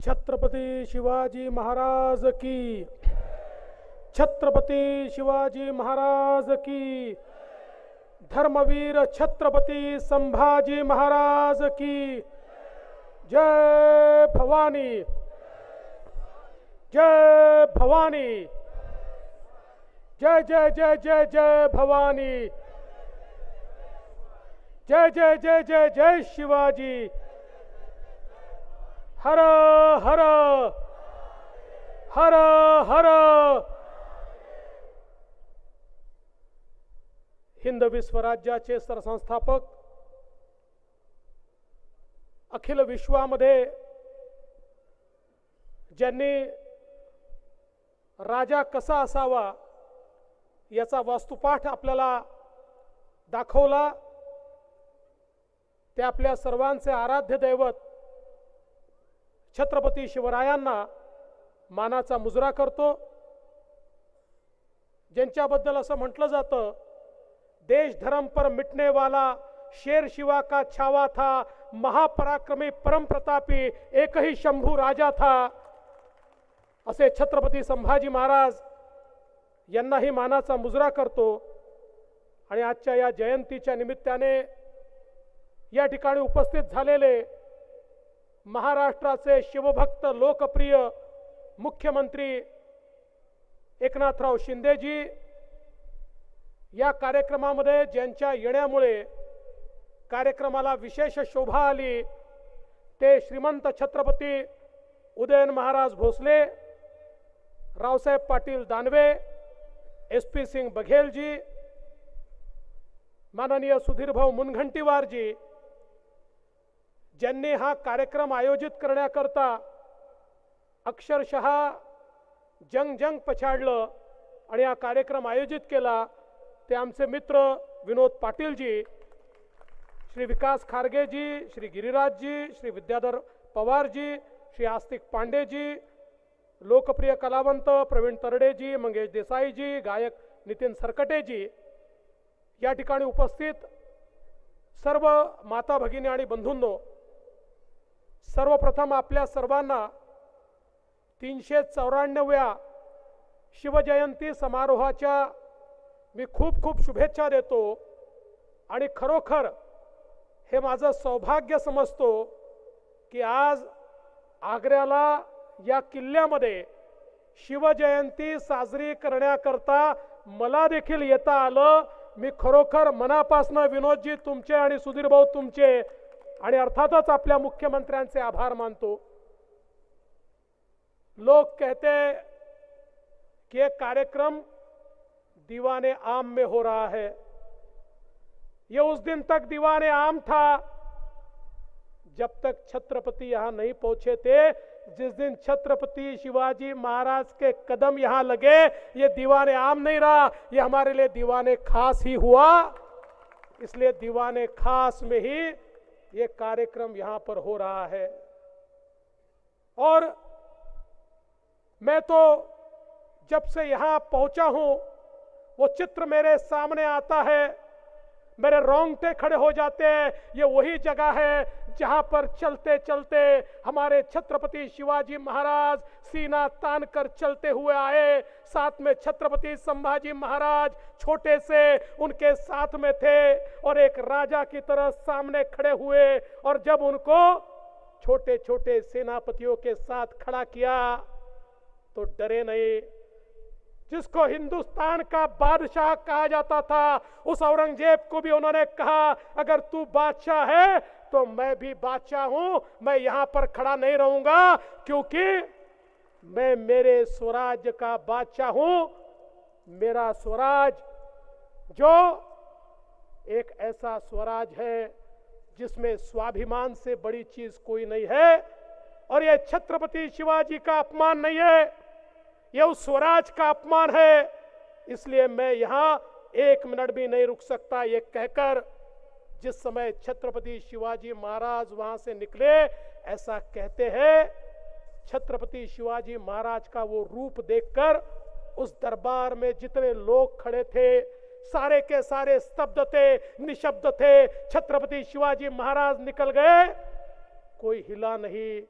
छत्रपती शिवाजी महाराज की, छत्रपती शिवाजी महाराज की, धर्मवीर छत्रपती संभाजी महाराज की जय भवानी, जय भवानी, जय जय जय जय जय भवानी, जय जय जय जय जय शिवाजी, हर हर हर हर। हिंद विश्वराज्याचे सरसंस्थापक, अखिल विश्वामध्ये ज्यांनी राजा कसा असावा याचा वास्तुपाठ आपल्याला दाखवला, ते आपल्या सर्वांचे आराध्य दैवत छत्रपती शिवरायांना मानाचा मुजरा करतो। ज्यांच्याबद्दल असं म्हटलं जातं, देश धर्म पर मिटने वाला शेर शिवा का छावा था, महापराक्रमी परम प्रतापी एक ही शंभू राजा था, असे छत्रपती संभाजी महाराज यांनाही मानाचा मुजरा करतो। आणि आजच्या या जयंतीच्या निमित्ताने या ठिकाणी उपस्थित झालेले महाराष्ट्राचे शिवभक्त लोकप्रिय मुख्यमंत्री एकनाथराव शिंदेजी, या कार्यक्रमामध्ये ज्यांच्या येण्यामुळे कार्यक्रमाला विशेष शोभा आली ते श्रीमंत छत्रपती उदयन महाराज भोसले, रावसाहेब पाटील दानवे, SP सिंग बघेल जी, माननीय सुधीरभाऊ मुनगंटीवार जी, ज्यांनी हा कार्यक्रम आयोजित करण्याकरता अक्षरशः जंग जंग पछाडलं आणि हा कार्यक्रम आयोजित केला, ते आमचे मित्र विनोद पाटील जी, श्री विकास खारगे जी, श्री गिरिराज जी, श्री विद्याधर पवार जी, श्री आस्तिक पांडे जी, लोकप्रिय कलावंत प्रवीण तरडे जी, मंगेश देसाई जी, गायक नितीन सरकटे जी, या ठिकाणी उपस्थित सर्व माता भगिनी आणि बंधूंनो, सर्वप्रथम आपल्या सर्वांना 394व्या शिवजयंती समारोहाच्या मी खूप खूप शुभेच्छा देतो। आणि खरोखर हे माझं सौभाग्य समजतो की आज आग्र्याला या किल्ल्यामध्ये शिवजयंती साजरी करण्याकरता मला देखील येता आलं। मी खरोखर मनापासून विनोदजी तुमचे आणि सुधीरभाऊ तुमचे आणि अर्थातच आपल्या मुख्यमंत्र्यांचे आभार मानतो। लोग कहते कि ये कार्यक्रम दीवाने आम में हो रहा है। ये उस दिन तक दीवाने आम था जब तक छत्रपति यहां नहीं पहुंचे थे। जिस दिन छत्रपति शिवाजी महाराज के कदम यहां लगे, ये दीवाने आम नहीं रहा, ये हमारे लिए दीवाने खास ही हुआ। इसलिए दीवाने खास में ही ये कार्यक्रम यहां पर हो रहा है। और मैं तो जब से यहां पहुंचा हूं, वो चित्र मेरे सामने आता है, मेरे रोंगटे खड़े हो जाते हैं। ये वही जगह है जहां पर चलते चलते हमारे छत्रपति शिवाजी महाराज सीना तान कर चलते हुए आए। साथ में छत्रपति संभाजी महाराज छोटे से उनके साथ में थे और एक राजा की तरह सामने खड़े हुए। और जब उनको छोटे छोटे सेनापतियों के साथ खड़ा किया तो डरे नहीं। जिसको हिंदुस्तान का बादशाह कहा जाता था, उस औरंगजेब को भी उन्होंने कहा, अगर तू बादशाह है तो मैं भी बादशाह हूं, मैं यहां पर खड़ा नहीं रहूंगा, क्योंकि मैं मेरे स्वराज्य का बादशाह हूं। मेरा स्वराज जो एक ऐसा स्वराज है जिसमें स्वाभिमान से बड़ी चीज कोई नहीं है। और यह छत्रपति शिवाजी का अपमान नहीं है, यह उस स्वराज का अपमान है। इसलिए मैं यहां 1 मिनट भी नहीं रुक सकता। ये कहकर जिस समय छत्रपति शिवाजी महाराज वहां से निकले, ऐसा कहते हैं छत्रपति शिवाजी महाराज का वो रूप देखकर उस दरबार में जितने लोग खड़े थे सारे के सारे स्तब्ध थे, निशब्द थे। छत्रपति शिवाजी महाराज निकल गए, कोई हिला नहीं,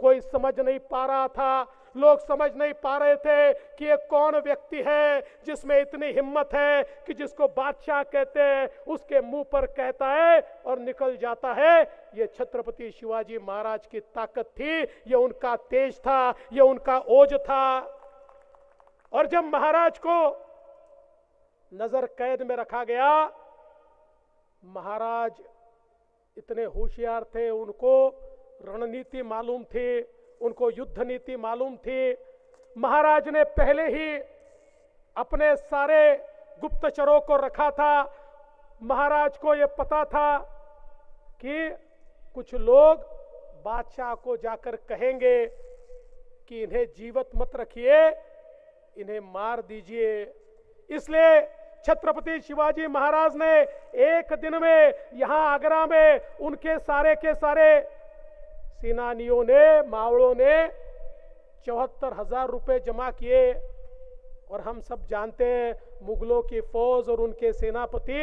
कोई समझ नहीं पा रहा था, लोग समझ नहीं पा रहे थे कि ये कौन व्यक्ति है जिसमें इतनी हिम्मत है कि जिसको बादशाह कहते हैं उसके मुंह पर कहता है और निकल जाता है। ये छत्रपति शिवाजी महाराज की ताकत थी, ये उनका तेज था, ये उनका ओज था। और जब महाराज को नजर कैद में रखा गया, महाराज इतने होशियार थे, उनको रणनीति मालूम थी, उनको युद्ध नीति मालूम थी। महाराज ने पहले ही अपने सारे गुप्तचरों को रखा था। महाराज को यह पता था कि कुछ लोग बादशाह को जाकर कहेंगे कि इन्हें जीवित मत रखिए, इन्हें मार दीजिए। इसलिए छत्रपति शिवाजी महाराज ने एक दिन में यहां आगरा में उनके सारे के सारे सेनानियों ने, मावड़ों ने 74,000 रुपए जमा किए। और हम सब जानते हैं मुगलों की फौज और उनके सेनापति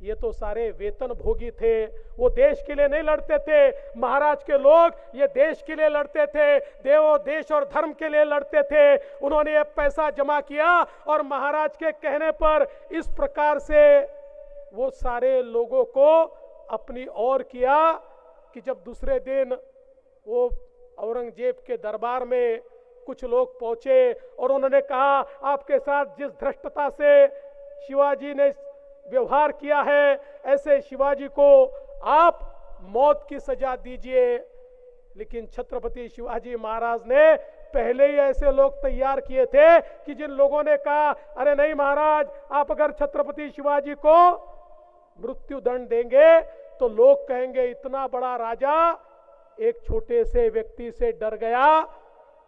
ये तो सारे वेतन भोगी थे, वो देश के लिए नहीं लड़ते थे। महाराज के लोग ये देश के लिए लड़ते थे, देश और धर्म के लिए लड़ते थे। उन्होंने ये पैसा जमा किया और महाराज के कहने पर इस प्रकार से वो सारे लोगों को अपनी ओर किया कि जब दूसरे दिन वो औरंगजेब के दरबार में कुछ लोग पहुंचे और उन्होंने कहा आपके साथ जिस धृष्टता से शिवाजी ने व्यवहार किया है, ऐसे शिवाजी को आप मौत की सजा दीजिए। लेकिन छत्रपति शिवाजी महाराज ने पहले ही ऐसे लोग तैयार किए थे कि जिन लोगों ने कहा अरे नहीं महाराज, आप अगर छत्रपति शिवाजी को मृत्यु दंड देंगे तो लोग कहेंगे इतना बड़ा राजा एक छोटे से व्यक्ति से डर गया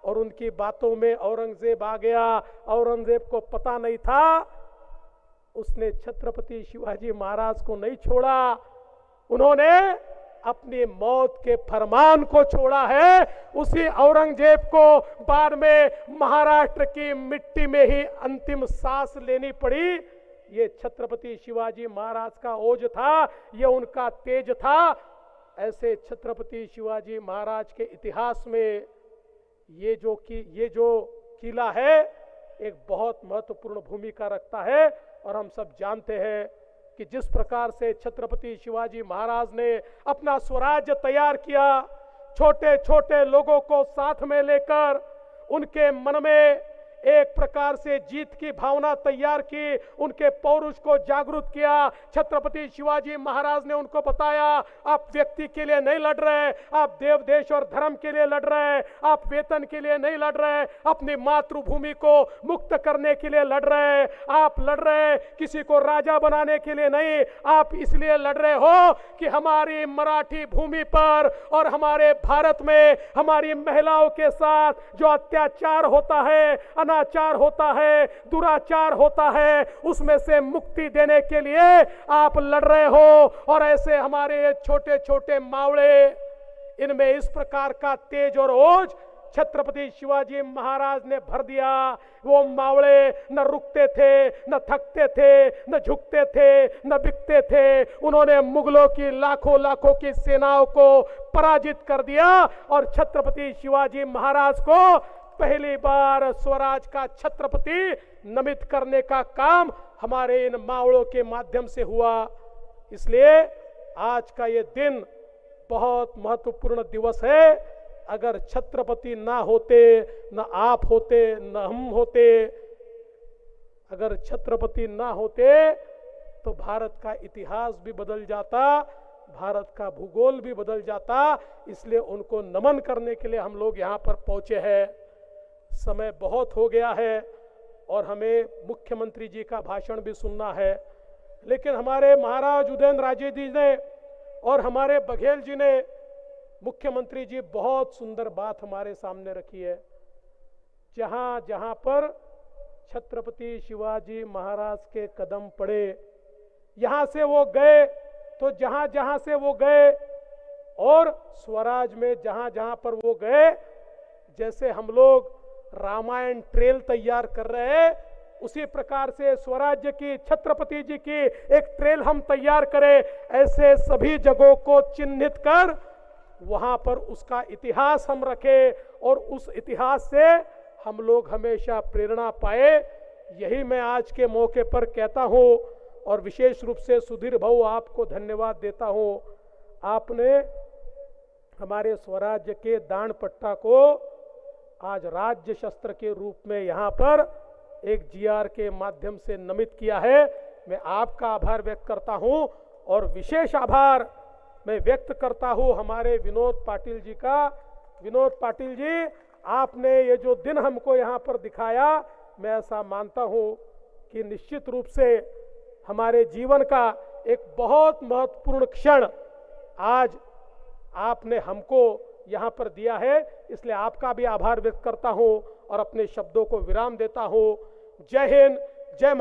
और उनकी बातों में औरंगजेब आ गया। औरंगजेब को पता नहीं था, उसने छत्रपति शिवाजी महाराज को नहीं छोड़ा, उन्होंने अपनी मौत के फरमान को छोड़ा है। उसी औरंगजेब को बाद में महाराष्ट्र की मिट्टी में ही अंतिम सांस लेनी पड़ी। ये छत्रपति शिवाजी महाराज का ओज था, ये उनका तेज था। ऐसे छत्रपति शिवाजी महाराज के इतिहास में ये जो किला है एक बहुत महत्वपूर्ण भूमिका रखता है। और हम सब जानते हैं कि जिस प्रकार से छत्रपति शिवाजी महाराज ने अपना स्वराज्य तैयार किया, छोटे छोटे लोगों को साथ में लेकर उनके मन में एक प्रकार से जीत की भावना तैयार की, उनके पौरुष को जागरूक किया। छत्रपति शिवाजी महाराज ने उनको बताया आप व्यक्ति के लिए नहीं लड़ रहे, आप देव देश और धर्म के लिए लड़ रहे हैं, आप वेतन के लिए नहीं लड़ रहे, अपनी मातृभूमि को मुक्त करने के लिए लड़ रहे हैं, आप लड़ रहे हैं किसी को राजा बनाने के लिए नहीं, आप इसलिए लड़ रहे हो कि हमारी मराठी भूमि पर और हमारे भारत में हमारी महिलाओं के साथ जो अत्याचार होता है, अनाचार होता है, दुराचार होता है, उसमें से मुक्ति देने के लिए आप लड़ रहे हो। और ऐसे हमारे छोटे छोटे मावड़े, इनमें इस प्रकार का तेज और ओज छत्रपति शिवाजी महाराज ने भर दिया। वो मावड़े न रुकते थे, न थकते थे, न झुकते थे, न बिकते थे। उन्होंने मुगलों की लाखों लाखों की सेनाओं को पराजित कर दिया और छत्रपति शिवाजी महाराज को पहली बार स्वराज का छत्रपति नमित करने का काम हमारे इन मावड़ों के माध्यम से हुआ। इसलिए आज का ये दिन बहुत महत्वपूर्ण दिवस है। अगर छत्रपति ना होते, न आप होते, न हम होते, अगर छत्रपति ना होते तो भारत का इतिहास भी बदल जाता, भारत का भूगोल भी बदल जाता। इसलिए उनको नमन करने के लिए हम लोग यहाँ पर पहुंचे हैं। समय बहुत हो गया है और हमें मुख्यमंत्री जी का भाषण भी सुनना है, लेकिन हमारे महाराज उदयन राजे जी ने और हमारे बघेल जी ने, मुख्यमंत्री जी बहुत सुंदर बात हमारे सामने रखी है। जहां जहां पर छत्रपति शिवाजी महाराज के कदम पड़े, यहां से वो गए तो जहां जहां से वो गए और स्वराज में जहां जहां पर वो गए, जैसे हम लोग रामायण ट्रेल तैयार कर रहे हैं, उसी प्रकार से स्वराज्य की, छत्रपति जी की एक ट्रेल हम तैयार करें। ऐसे सभी जगहों को चिन्हित कर वहां पर उसका इतिहास हम रखें और उस इतिहास से हम लोग हमेशा प्रेरणा पाए। यही मैं आज के मौके पर कहता हूं और विशेष रूप से सुधीर भाऊ आपको धन्यवाद देता हूं। आपने हमारे स्वराज्य के दान पट्टा को आज राज्य शस्त्र के रूप में यहां पर एक जीआर के माध्यम से नमित किया है। मैं आपका आभार व्यक्त करता हूं और विशेष आभार मैं व्यक्त करता हूं हमारे विनोद पाटिल जी का। विनोद पाटिल जी, आपने ये जो दिन हमको यहाँ पर दिखाया, मैं ऐसा मानता हूँ कि निश्चित रूप से हमारे जीवन का एक बहुत महत्वपूर्ण क्षण आज आपने हमको यहाँ पर दिया है। इसलिए आपका भी आभार व्यक्त करता हूँ और अपने शब्दों को विराम देता हूँ। जय हिंद, जय